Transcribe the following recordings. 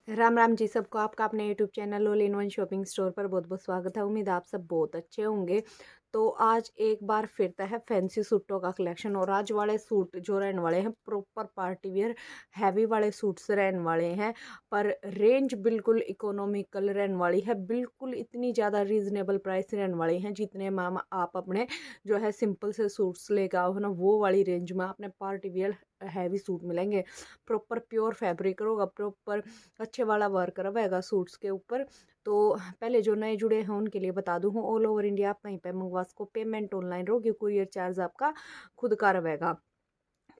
राम राम जी सबको। आपका अपने YouTube channel all in one shopping store पर बहुत बहुत स्वागत है। उम्मीद आप सब बहुत अच्छे होंगे। तो आज एक बार फिरता है फैंसी सूटों का कलेक्शन। और आज वाले सूट जो रहने वाले हैं प्रॉपर पार्टी वेयर हैवी वाले सूट्स रहने वाले हैं, पर रेंज बिल्कुल इकोनॉमिकल रहने वाली है। बिल्कुल इतनी ज़्यादा रीजनेबल प्राइस रहने वाली हैं जितने में आप अपने जो है सिंपल से सूट्स लेकर आओ ना, वो वाली रेंज में अपने पार्टी वेयर हैवी सूट मिलेंगे। प्रॉपर प्योर फैब्रिक होगा, प्रॉपर अच्छे वाला वर्क रहेगा सूट्स के ऊपर। तो पहले जो नए जुड़े हैं उनके लिए बता दूँ, ऑल ओवर इंडिया आप कहीं पे मंगवा सको। पेमेंट ऑनलाइन होगी, कुरियर चार्ज आपका खुद का रहेगा।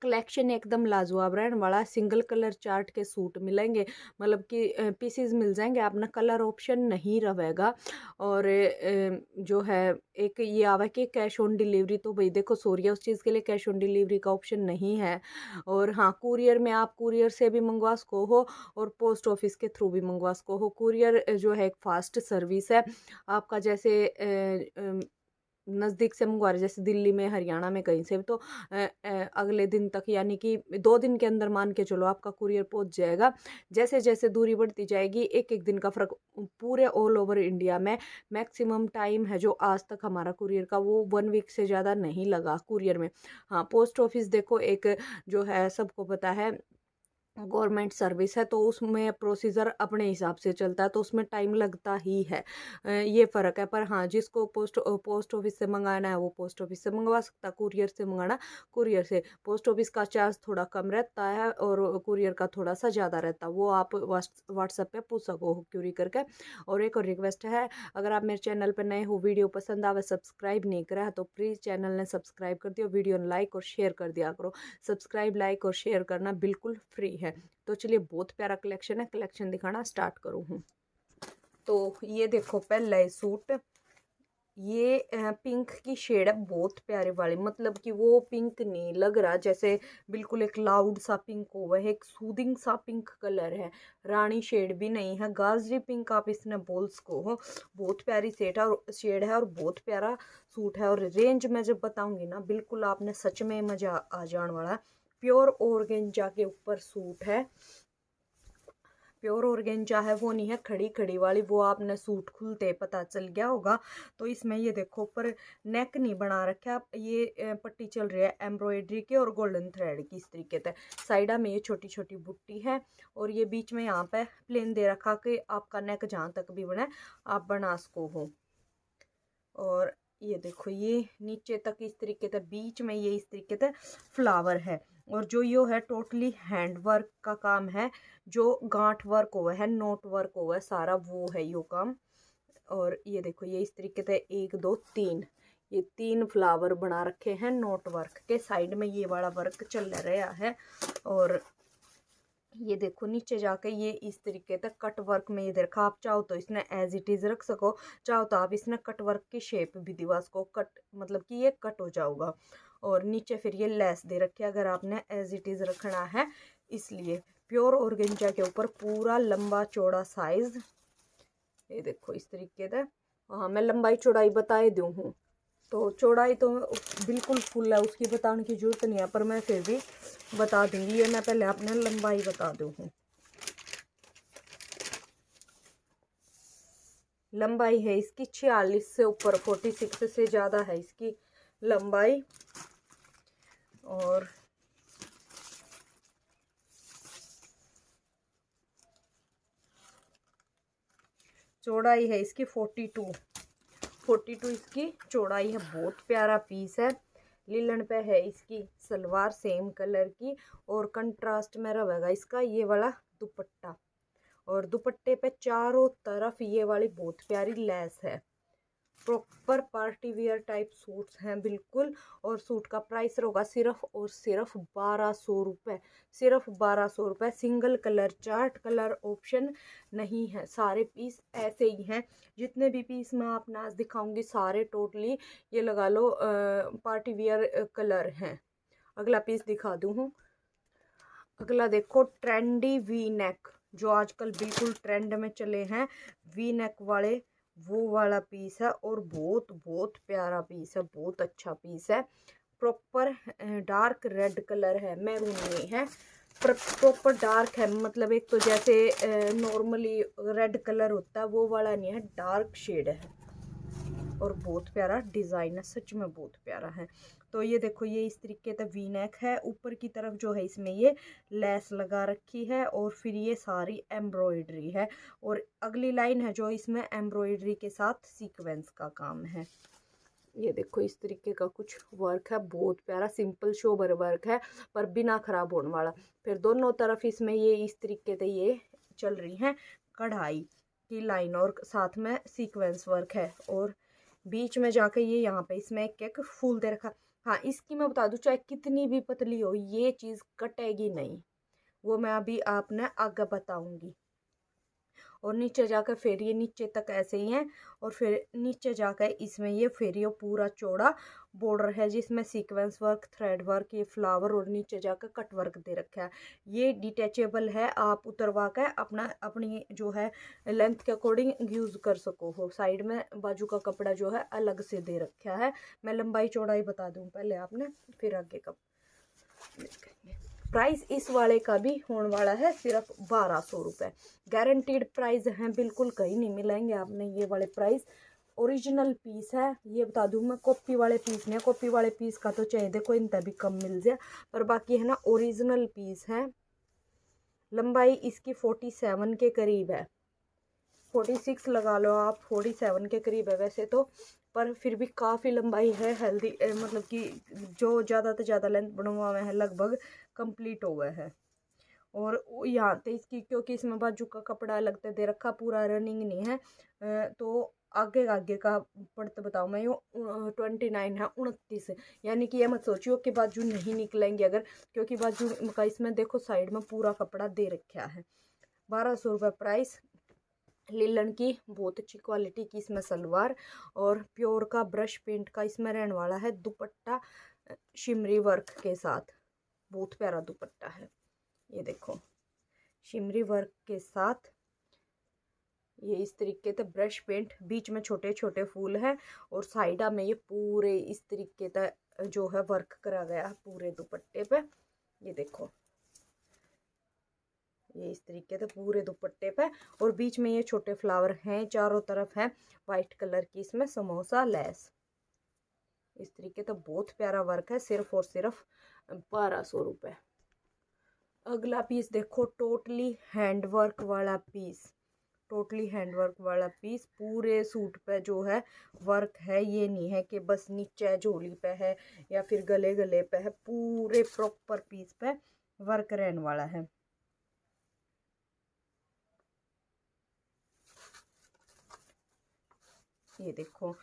कलेक्शन एकदम लाजवाब रहने वाला। सिंगल कलर चार्ट के सूट मिलेंगे, मतलब कि पीसेस मिल जाएंगे, अपना कलर ऑप्शन नहीं रहेगा। और जो है एक ये आवा कि कैश ऑन डिलीवरी, तो भाई देखो सॉरी है उस चीज़ के लिए, कैश ऑन डिलीवरी का ऑप्शन नहीं है। और हाँ, कुरियर में आप कुरियर से भी मंगवा सको हो और पोस्ट ऑफिस के थ्रू भी मंगवा सको हो। कुरियर जो है एक फास्ट सर्विस है आपका, जैसे नज़दीक से मंगवा रहे जैसे दिल्ली में, हरियाणा में, कहीं से भी, तो अगले दिन तक यानी कि 2 दिन के अंदर मान के चलो आपका कुरियर पहुंच जाएगा। जैसे जैसे दूरी बढ़ती जाएगी एक एक दिन का फ़र्क पूरे ऑल ओवर इंडिया में। मैक्सिमम टाइम है जो आज तक हमारा कुरियर का, वो 1 वीक से ज़्यादा नहीं लगा कुरियर में। हाँ, पोस्ट ऑफिस देखो एक जो है सबको पता है गवर्नमेंट सर्विस है, तो उसमें प्रोसीजर अपने हिसाब से चलता है, तो उसमें टाइम लगता ही है। ये फ़र्क है। पर हाँ, जिसको पोस्ट ऑफिस से मंगाना है वो पोस्ट ऑफिस से मंगवा सकता, कुरियर से मंगाना कुरियर से। पोस्ट ऑफिस का चार्ज थोड़ा कम रहता है और कुरियर का थोड़ा सा ज़्यादा रहता है, वो आप व्हाट्सएप पे पूछ सको हो क्यूरी करके। और एक और रिक्वेस्ट है, अगर आप मेरे चैनल पर नए हो, वीडियो पसंद आवे, सब्सक्राइब नहीं करा है तो प्लीज़ चैनल ने सब्सक्राइब कर दियो, वीडियो ने लाइक और शेयर कर दिया करो। सब्सक्राइब, लाइक और शेयर करना बिल्कुल फ्री है। तो चलिए, बहुत प्यारा कलेक्शन है, कलेक्शन दिखाना स्टार्ट करूँ हूँ। तो ये देखो पहला है सूट। ये पिंक की शेड है, बहुत प्यारे वाली, मतलब कि वो पिंक नहीं लग रहा जैसे बिल्कुल एक लाउड सा पिंक हुआ है, एक सूदिंग सा पिंक कलर है। रानी शेड भी नहीं है, गाजरी पिंक आप इसने बोल सको हो। बहुत प्यारी शेड है और बहुत प्यारा सूट है। और रेंज मैं जब बताऊंगी ना, बिल्कुल आपने सच में मजा आ जाने वाला। प्योर ऑर्गेंजा के ऊपर सूट है। प्योर ऑर्गेंजा है, वो नहीं है खड़ी खड़ी वाली, वो आपने सूट खुलते पता चल गया होगा। तो इसमें ये देखो ऊपर नेक नहीं बना रखा, ये पट्टी चल रही है एम्ब्रॉयडरी की और गोल्डन थ्रेड की, इस तरीके से। साइडा में ये छोटी छोटी बुट्टी है और ये बीच में यहाँ पे प्लेन दे रखा कि आपका नेक जहाँ तक भी बने आप बना सको हो। और ये देखो ये नीचे तक इस तरीके से, बीच में ये इस तरीके से फ्लावर है। और जो ये है टोटली हैंड वर्क का काम है, जो गांठ वर्क हुआ है, नोट वर्क हुआ है, सारा वो है यो काम। और ये देखो ये इस तरीके से 1 2 3, ये 3 फ्लावर बना रखे हैं नोट वर्क के। साइड में ये वाला वर्क चल रहा है। और ये देखो नीचे जाके ये इस तरीके तक कट वर्क में ये देखा, आप चाहो तो इसने एज इट इज रख सको, चाहो तो आप इसने कट वर्क की शेप भी दिवा सको, कट मतलब कि ये कट हो जाऊगा। और नीचे फिर ये लेस दे रखी है अगर आपने एज इट इज रखना है, इसलिए। प्योर ऑर्गेंजा के ऊपर पूरा लंबा चौड़ा साइज, ये देखो इस तरीके से। हाँ, मैं लंबाई चौड़ाई बता दूँ हूँ, तो चौड़ाई तो बिल्कुल फुल है, उसकी बताने की जरूरत नहीं है, पर मैं फिर भी बता दूंगी। ये मैं पहले आपने लंबाई बता दूँ हूँ। लंबाई है इसकी 46 से ऊपर, 46 से ज़्यादा है इसकी लंबाई। और चौड़ाई है इसकी 42 इसकी चौड़ाई है। बहुत प्यारा पीस है। लिलन पे है इसकी सलवार सेम कलर की, और कंट्रास्ट में रहेगा इसका ये वाला दुपट्टा। और दुपट्टे पे चारों तरफ ये वाली बहुत प्यारी लेस है। Proper party wear type suits हैं बिल्कुल। और सूट का प्राइस होगा सिर्फ और सिर्फ 1200 रुपये, सिर्फ 1200 रुपये। Single colour chart colour option नहीं है, सारे पीस ऐसे ही हैं। जितने भी पीस मैं आपने आज दिखाऊंगी सारे टोटली ये लगा लो पार्टी वियर कलर हैं। अगला पीस दिखा दूँ हूँ। अगला देखो ट्रेंडी वी नेक, जो आजकल बिल्कुल ट्रेंड में चले हैं वी नेक वाले, वो वाला पीस है। और बहुत बहुत प्यारा पीस है, बहुत अच्छा पीस है। प्रॉपर डार्क रेड कलर है, मैरून में है। प्रॉपर डार्क है, मतलब एक तो जैसे नॉर्मली रेड कलर होता है वो वाला नहीं है, डार्क शेड है और बहुत प्यारा डिज़ाइन है, सच में बहुत प्यारा है। तो ये देखो, ये इस तरीके का वी नेक है, ऊपर की तरफ जो है इसमें ये लेस लगा रखी है और फिर ये सारी एम्ब्रॉयडरी है और अगली लाइन है जो इसमें एम्ब्रॉयडरी के साथ सीक्वेंस का काम है। ये देखो इस तरीके का कुछ वर्क है, बहुत प्यारा सिंपल शोबर वर्क है पर बिना खराब होने वाला। फिर दोनों तरफ इसमें ये इस तरीके से ये चल रही हैं कढ़ाई की लाइन और साथ में सीक्वेंस वर्क है और बीच में जाकर ये यहाँ पे इसमें एक एक फूल दे रखा। हाँ, इसकी मैं बता दूँ, चाहे कितनी भी पतली हो ये चीज़ कटेगी नहीं, वो मैं अभी आपने आगे बताऊंगी। और नीचे जाकर फिर ये नीचे तक ऐसे ही है और फिर नीचे जाकर इसमें ये फिर ये पूरा चौड़ा बॉर्डर है जिसमें सीक्वेंस वर्क, थ्रेड वर्क, ये फ्लावर और नीचे जाकर कट वर्क दे रखा है। ये डिटैचेबल है, आप उतरवा कर अपना अपनी जो है लेंथ के अकॉर्डिंग यूज़ कर सको हो। साइड में बाजू का कपड़ा जो है अलग से दे रखा है। मैं लंबाई चौड़ाई बता दूँ पहले आपने, फिर आगे का देखेंगे। प्राइस इस वाले का भी होने वाला है सिर्फ 1200 रुपये। गारंटीड प्राइस हैं, बिल्कुल कहीं नहीं मिलेंगे आपने ये वाले प्राइस। ओरिजिनल पीस है, ये बता दूं मैं, कॉपी वाले पीस नहीं है। कॉपी वाले पीस का तो चाहे देखो इन तभी कम मिल जाए, पर बाकी है ना ओरिजिनल पीस है। लंबाई इसकी 47 के करीब है, 46 लगा लो आप, 47 के करीब है वैसे तो, पर फिर भी काफ़ी लंबाई है। हेल्दी मतलब कि जो ज़्यादा से ज़्यादा लेंथ बनवा हुआ है लगभग कंप्लीट हो गया है। और यहाँ पे इसकी क्योंकि इसमें बाजू का कपड़ा अलग से दे रखा, पूरा रनिंग नहीं है, तो आगे आगे का पढ़ते बताऊँ मैं, यो 29 है, 29, यानी कि ये मत सोचियो कि बाजू नहीं निकलेंगे अगर, क्योंकि बाजू का इसमें देखो साइड में पूरा कपड़ा दे रखा है। 1200 रुपये प्राइस। लिलन की बहुत अच्छी क्वालिटी की इसमें सलवार और प्योर का ब्रश पेंट का इसमें रहने वाला है दुपट्टा, शिमरी वर्क के साथ, बहुत प्यारा दुपट्टा है। ये देखो शिमरी वर्क के साथ ये इस तरीके से ब्रश पेंट, बीच में छोटे छोटे फूल हैं और साइडा में ये पूरे इस तरीके से जो है वर्क करा गया है पूरे दुपट्टे पे। ये देखो ये इस तरीके से पूरे दुपट्टे पे और बीच में ये छोटे फ्लावर हैं, चारों तरफ है वाइट कलर की इसमें समोसा लेस। इस तरीके से बहुत प्यारा वर्क है, सिर्फ और सिर्फ 1200 रुपये। अगला पीस देखो, टोटली हैंडवर्क वाला पीस, टोटली हैंडवर्क वाला पीस। पूरे सूट पे जो है वर्क है, ये नहीं है कि बस नीचे झोली पे है या फिर गले गले पे है, पूरे प्रॉपर पीस पे वर्क रहने वाला है। ये देखो,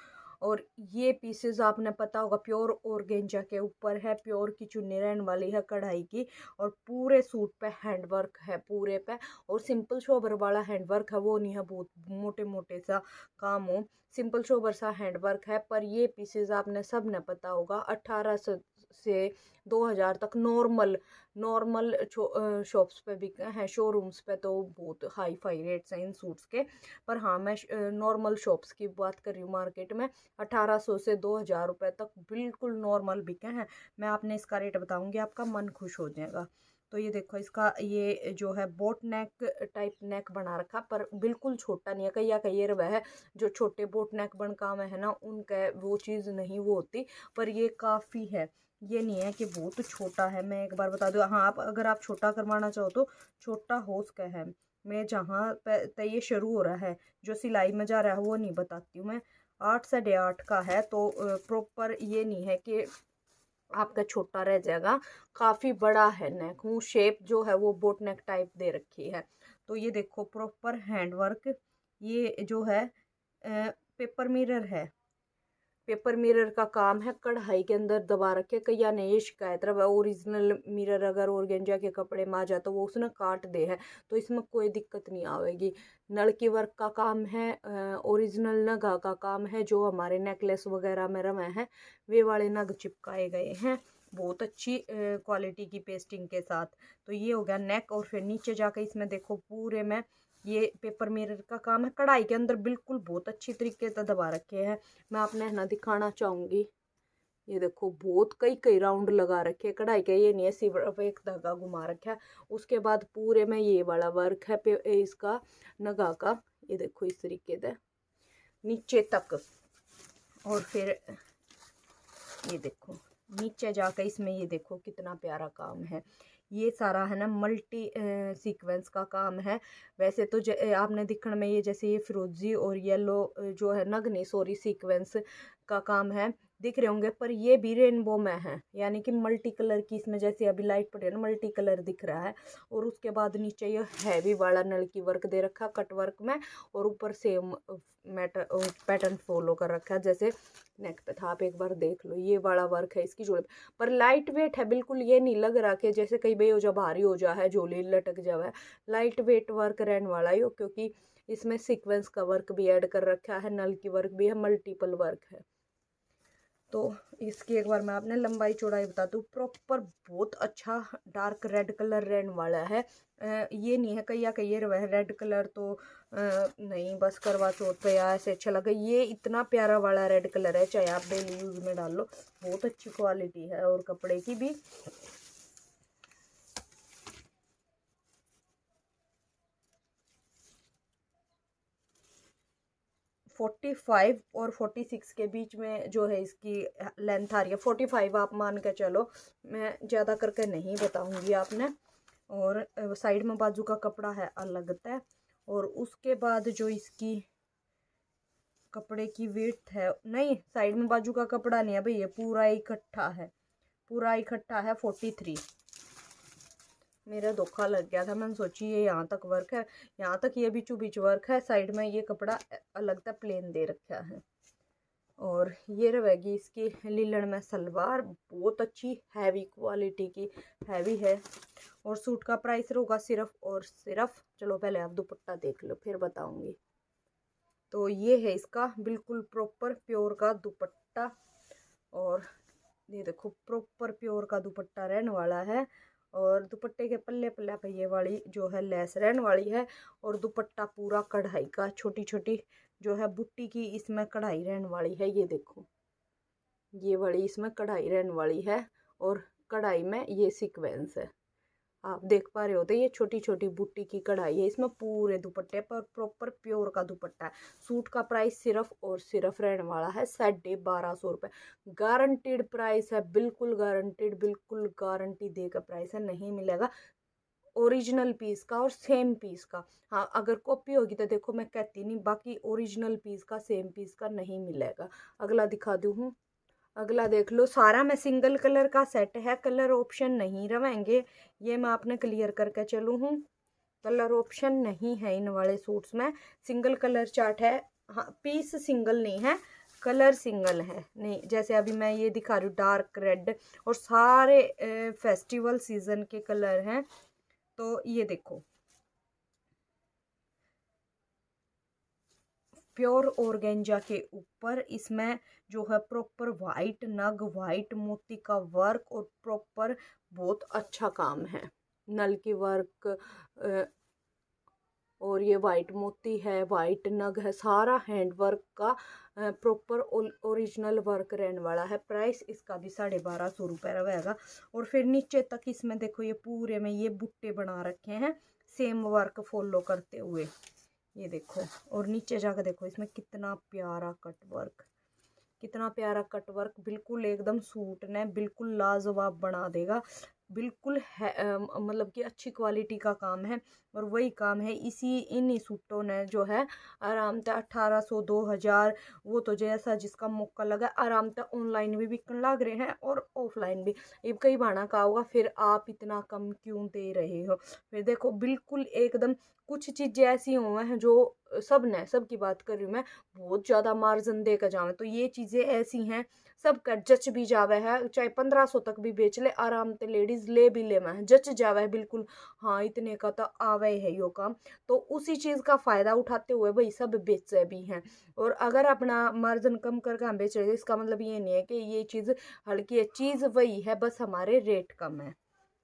और ये पीसेस आपने पता होगा प्योर ऑर्गेंजा के ऊपर है, प्योर की चुन्नी रहने वाली है कढ़ाई की और पूरे सूट पे हैंडवर्क है पूरे पे। और सिंपल शोबर वाला हैंडवर्क है, वो नहीं है बहुत मोटे मोटे सा काम हो, सिंपल शोबर सा हैंडवर्क है। पर ये पीसेस आपने सब ने पता होगा 1800 से 2000 तक नॉर्मल नॉर्मल शॉप्स पे बिके हैं, शोरूम्स पे तो बहुत हाई फाई रेट्स हैं इन सूट्स के। पर हाँ, मैं नॉर्मल शॉप्स की बात कर रही हूँ, मार्केट में 1800 से 2000 रुपये तक बिल्कुल नॉर्मल बिके हैं। मैं आपने इसका रेट बताऊंगी, आपका मन खुश हो जाएगा। तो ये देखो, इसका ये जो है बोट नेक टाइप नेक बना रखा, पर बिल्कुल छोटा नहीं है। कई कई वह है जो छोटे बोट नेक बनका में है ना, उनका वो चीज़ नहीं वो होती, पर ये काफ़ी है। ये नहीं है कि बहुत छोटा है। मैं एक बार बता दूँ, हाँ, आप अगर आप छोटा करवाना चाहो तो छोटा हो सका है। मैं जहाँ पे ये शुरू हो रहा है, जो सिलाई में जा रहा है वो नहीं बताती हूँ मैं। 8 साढ़े 8 का है, तो प्रॉपर ये नहीं है कि आपका छोटा रह जाएगा, काफ़ी बड़ा है नेक। वो शेप जो है वो बोट नेक टाइप दे रखी है। तो ये देखो प्रॉपर हैंडवर्क, ये जो है पेपर मिरर है, पेपर मिरर का काम है, कढ़ाई के अंदर दबा रखे। कई ने ये शिकायत रहा ओरिजिनल मिरर अगर ऑर्गेंजा के कपड़े में आ जाए तो वो उसने काट दे है, तो इसमें कोई दिक्कत नहीं आएगी। नल की वर्क का काम है, ओरिजिनल नगा का काम है, जो हमारे नेकलेस वगैरह में रमे हैं वे वाले नग चिपकाए गए हैं बहुत अच्छी क्वालिटी की पेस्टिंग के साथ। तो ये हो गया नेक, और फिर नीचे जाकर इसमें देखो पूरे में ये पेपर मिरर का काम है, कढ़ाई के अंदर बिल्कुल बहुत अच्छी तरीके से दबा रखे हैं। मैं आपने ना दिखाना चाहूँगी, ये देखो बहुत कई कई राउंड लगा रखे कढ़ाई के, ये नहीं है सिर्फ एक धागा घुमा रखा है। उसके बाद पूरे में ये वाला वर्क है पे इसका नगा का, ये देखो इस तरीके से नीचे तक। और फिर ये देखो नीचे जाकर इसमें ये देखो कितना प्यारा काम है। ये सारा है ना मल्टी सीक्वेंस का काम है। वैसे तो आपने दिखने में ये जैसे ये फिरोजी और येलो जो है नग नहीं सॉरी सीक्वेंस का काम है दिख रहे होंगे, पर ये भी रेनबो में है, यानी कि मल्टी कलर की इसमें जैसे अभी लाइट पड़ रही है ना मल्टी कलर दिख रहा है। और उसके बाद नीचे ये हैवी वाला नल की वर्क दे रखा कट वर्क में, और ऊपर सेम मैटर पैटर्न फॉलो कर रखा है जैसे नेक पे था। आप एक बार देख लो ये वाला वर्क है इसकी जोड़े पर लाइट वेट है बिल्कुल, ये नहीं लग रहा कि जैसे कई भाई हो जा भारी हो जा है झोली लटक जावा है। लाइट वेट वर्क रहने वाला है क्योंकि इसमें सीक्वेंस का वर्क भी ऐड कर रखा है, नल की वर्क भी है, मल्टीपल वर्क है। तो इसकी एक बार मैं आपने लंबाई चौड़ाई बता दूँ। प्रॉपर बहुत अच्छा डार्क रेड कलर रहने वाला है। ये नहीं है कहीं रेड कलर तो नहीं बस करवा चौथ पे या ऐसे अच्छा लगा। ये इतना प्यारा वाला रेड कलर है, चाहे आप डेली यूज में डाल लो, बहुत अच्छी क्वालिटी है और कपड़े की भी। 45 और 46 के बीच में जो है इसकी लेंथ आ रही है। 45 आप मान के चलो, मैं ज़्यादा करके नहीं बताऊंगी आपने। और साइड में बाजू का कपड़ा है अलग तय। और उसके बाद जो इसकी कपड़े की विड्थ है, नहीं साइड में बाजू का कपड़ा नहीं है भाई, ये पूरा इकट्ठा है, पूरा इकट्ठा है 43। मेरा धोखा लग गया था, मैंने सोची ये यहाँ तक वर्क है, यहाँ तक ये बीचों बीच वर्क है, साइड में ये कपड़ा अलग था प्लेन दे रखा है। और ये रहेगी इसकी लीलन में सलवार, बहुत अच्छी हैवी क्वालिटी की हैवी है। और सूट का प्राइस होगा सिर्फ और सिर्फ, चलो पहले आप दुपट्टा देख लो फिर बताऊंगी। तो ये है इसका बिल्कुल प्रॉपर प्योर का दुपट्टा। और ये देखो प्रॉपर प्योर का दुपट्टा रहने वाला है। और दुपट्टे के पल्ले पल्ले पे ये वाली जो है लेस रहने वाली है। और दुपट्टा पूरा कढ़ाई का, छोटी छोटी जो है बुट्टी की इसमें कढ़ाई रहने वाली है। ये देखो ये वाली इसमें कढ़ाई रहने वाली है, और कढ़ाई में ये सीक्वेंस है, आप देख पा रहे होते, ये छोटी छोटी बुट्टी की कढ़ाई है इसमें पूरे दुपट्टे पर, प्रॉपर प्योर का दुपट्टा है। सूट का प्राइस सिर्फ और सिर्फ रहने वाला है 1250 रुपये। गारंटीड प्राइस है, बिल्कुल गारंटीड, बिल्कुल गारंटी देकर प्राइस है, नहीं मिलेगा ओरिजिनल पीस का और सेम पीस का। हाँ अगर कॉपी होगी तो देखो मैं कहती नहीं, बाकी ओरिजिनल पीस का सेम पीस का नहीं मिलेगा। अगला दिखा दूँ हूँ, अगला देख लो, सारा में सिंगल कलर का सेट है, कलर ऑप्शन नहीं रहेंगे, ये मैं आपने क्लियर करके चलूँ हूँ। कलर ऑप्शन नहीं है इन वाले सूट्स में, सिंगल कलर चार्ट है। हाँ पीस सिंगल नहीं है, कलर सिंगल है। नहीं जैसे अभी मैं ये दिखा रही हूँ डार्क रेड, और सारे फेस्टिवल सीजन के कलर हैं। तो ये देखो प्योर ऑर्गेंजा के ऊपर इसमें जो है प्रॉपर वाइट नग, वाइट मोती का वर्क, और प्रॉपर बहुत अच्छा काम है, नल की वर्क और ये वाइट मोती है, वाइट नग है, सारा हैंड वर्क का प्रॉपर ओरिजिनल वर्क रहने वाला है। प्राइस इसका भी 1250 रुपये रहेगा। और फिर नीचे तक इसमें देखो ये पूरे में ये बुट्टे बना रखे हैं सेम वर्क फॉलो करते हुए, ये देखो। और नीचे जाकर देखो इसमें कितना प्यारा कट वर्क, कितना प्यारा कट वर्क, बिल्कुल एकदम सूट ने बिल्कुल लाजवाब बना देगा। बिल्कुल है मतलब कि अच्छी क्वालिटी का काम है। और वही काम है इसी इन्हीं सूटों ने जो है आराम से 1800 2000, वो तो जैसा जिसका मौका लगा, आराम से ऑनलाइन भी बिकने लग रहे हैं और ऑफलाइन भी। ये कई बाना का होगा फिर आप इतना कम क्यों दे रहे हो। फिर देखो बिल्कुल एकदम कुछ चीज़ें ऐसी हुए हैं जो सब ने, सब की बात कर रही हूँ मैं, बहुत ज़्यादा मार्जिन दे कर जावे, तो ये चीज़ें ऐसी हैं सब का जच भी जावे है, चाहे 1500 तक भी बेच ले आराम से, लेडीज ले भी ले मैं जच जावे है बिल्कुल। हाँ इतने का तो आवे है यो काम, तो उसी चीज़ का फ़ायदा उठाते हुए भाई सब बेचे भी हैं। और अगर अपना मार्जिन कम करके हम बेच रहे हैं इसका मतलब ये नहीं है कि ये चीज़ हल्की है, चीज़ वही है, बस हमारे रेट कम है।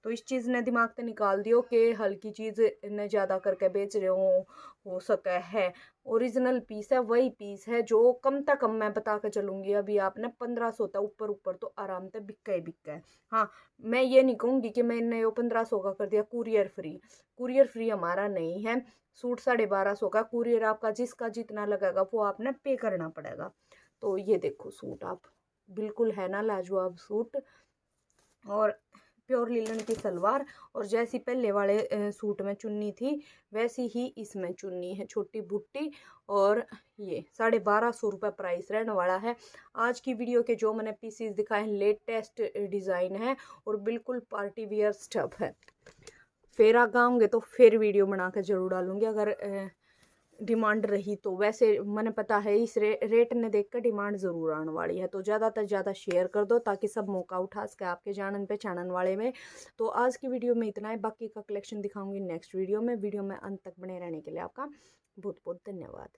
तो इस चीज़ ने दिमाग से निकाल दियो कि हल्की चीज़ ने ज़्यादा करके बेच रहे हो सके है। ओरिजिनल पीस है, वही पीस है जो कम मैं बता के चलूँगी। अभी आपने 1500 था ऊपर ऊपर तो आराम से बिका ही बिका है। हाँ, मैं ये नहीं कहूँगी कि मैंने वो 1500 का कर दिया कुरियर फ्री। कुरियर फ्री हमारा नहीं है। सूट 1250 का, कुरियर आपका जिसका जितना लगेगा वो आपने पे करना पड़ेगा। तो ये देखो सूट आप, बिल्कुल है ना लाजवाब सूट, और प्योर लिनन की सलवार, और जैसी पहले वाले सूट में चुन्नी थी वैसी ही इसमें चुन्नी है, छोटी बुट्टी। और ये 1250 प्राइस रहने वाला है। आज की वीडियो के जो मैंने पीसीस दिखाए हैं लेटेस्ट डिज़ाइन है और बिल्कुल पार्टी वियर स्टफ है। फिर आगे आऊँगे तो फिर वीडियो बना कर जरूर डालूंगी अगर डिमांड रही तो। वैसे मैंने पता है इस रेट ने देख कर डिमांड ज़रूर आने वाली है, तो ज़्यादा से ज़्यादा शेयर कर दो ताकि सब मौका उठा सके आपके जानन पहचानन वाले में। तो आज की वीडियो में इतना है, बाकी का कलेक्शन दिखाऊंगी नेक्स्ट वीडियो में। वीडियो में अंत तक बने रहने के लिए आपका बहुत बहुत धन्यवाद।